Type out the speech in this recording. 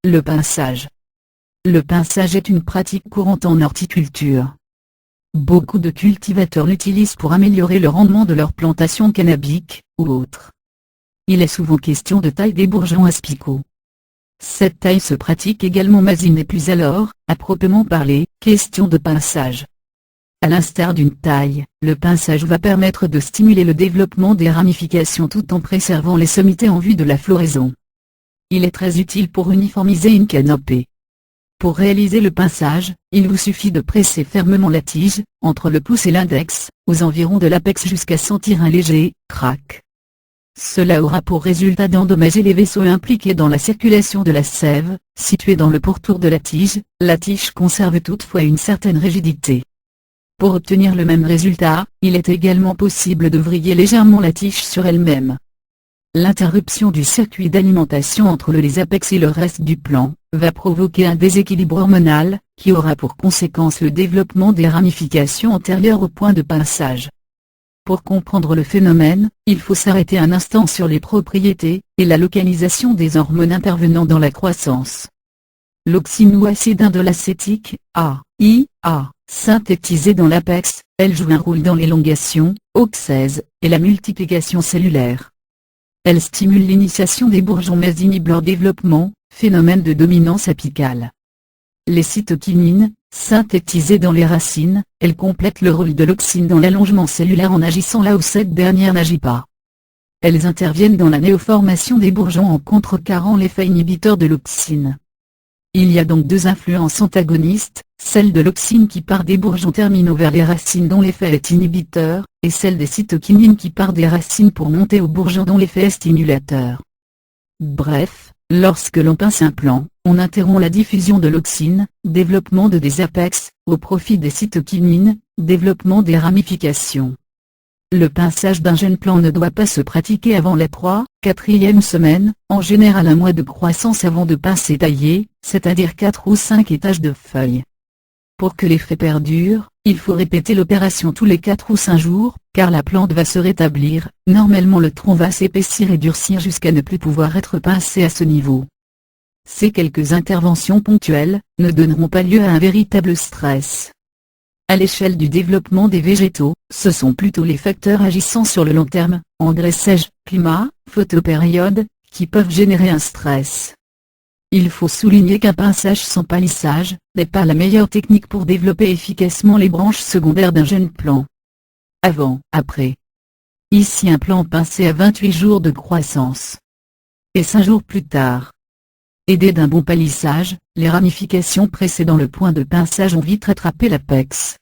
Le pinçage. Le pinçage est une pratique courante en horticulture. Beaucoup de cultivateurs l'utilisent pour améliorer le rendement de leurs plantations cannabiques, ou autres. Il est souvent question de taille des bourgeons aspicots. Cette taille se pratique également mais il n'est plus alors, à proprement parler, question de pinçage. À l'instar d'une taille, le pinçage va permettre de stimuler le développement des ramifications tout en préservant les sommités en vue de la floraison. Il est très utile pour uniformiser une canopée. Pour réaliser le pinçage, il vous suffit de presser fermement la tige, entre le pouce et l'index, aux environs de l'apex jusqu'à sentir un léger « crack ». Cela aura pour résultat d'endommager les vaisseaux impliqués dans la circulation de la sève, situés dans le pourtour de la tige conserve toutefois une certaine rigidité. Pour obtenir le même résultat, il est également possible de vriller légèrement la tige sur elle-même. L'interruption du circuit d'alimentation entre les apex et le reste du plant, va provoquer un déséquilibre hormonal, qui aura pour conséquence le développement des ramifications antérieures au point de pinçage. Pour comprendre le phénomène, il faut s'arrêter un instant sur les propriétés, et la localisation des hormones intervenant dans la croissance. L'auxine ou acide indolacétique, AIA, synthétisé dans l'apex, elle joue un rôle dans l'élongation, auxèse, et la multiplication cellulaire. Elle stimule l'initiation des bourgeons mais inhibe leur développement, phénomène de dominance apicale. Les cytokinines, synthétisées dans les racines, elles complètent le rôle de l'auxine dans l'allongement cellulaire en agissant là où cette dernière n'agit pas. Elles interviennent dans la néoformation des bourgeons en contrecarrant l'effet inhibiteur de l'auxine. Il y a donc deux influences antagonistes, celle de l'auxine qui part des bourgeons terminaux vers les racines dont l'effet est inhibiteur, et celle des cytokinines qui part des racines pour monter aux bourgeons dont l'effet est stimulateur. Bref, lorsque l'on pince un plant, on interrompt la diffusion de l'auxine, développement des apex, au profit des cytokinines, développement des ramifications. Le pinçage d'un jeune plant ne doit pas se pratiquer avant la 3-4e semaine, en général un mois de croissance avant de pincer tailler, c'est-à-dire 4 ou 5 étages de feuilles. Pour que l'effet perdure, il faut répéter l'opération tous les 4 ou 5 jours, car la plante va se rétablir, normalement le tronc va s'épaissir et durcir jusqu'à ne plus pouvoir être pincé à ce niveau. Ces quelques interventions ponctuelles, ne donneront pas lieu à un véritable stress. À l'échelle du développement des végétaux, ce sont plutôt les facteurs agissant sur le long terme, engrais sèche, climat, photopériode, qui peuvent générer un stress. Il faut souligner qu'un pinçage sans palissage, n'est pas la meilleure technique pour développer efficacement les branches secondaires d'un jeune plant. Avant, après. Ici un plant pincé à 28 jours de croissance. Et 5 jours plus tard. Aidé d'un bon palissage, les ramifications précédant le point de pinçage ont vite rattrapé l'apex.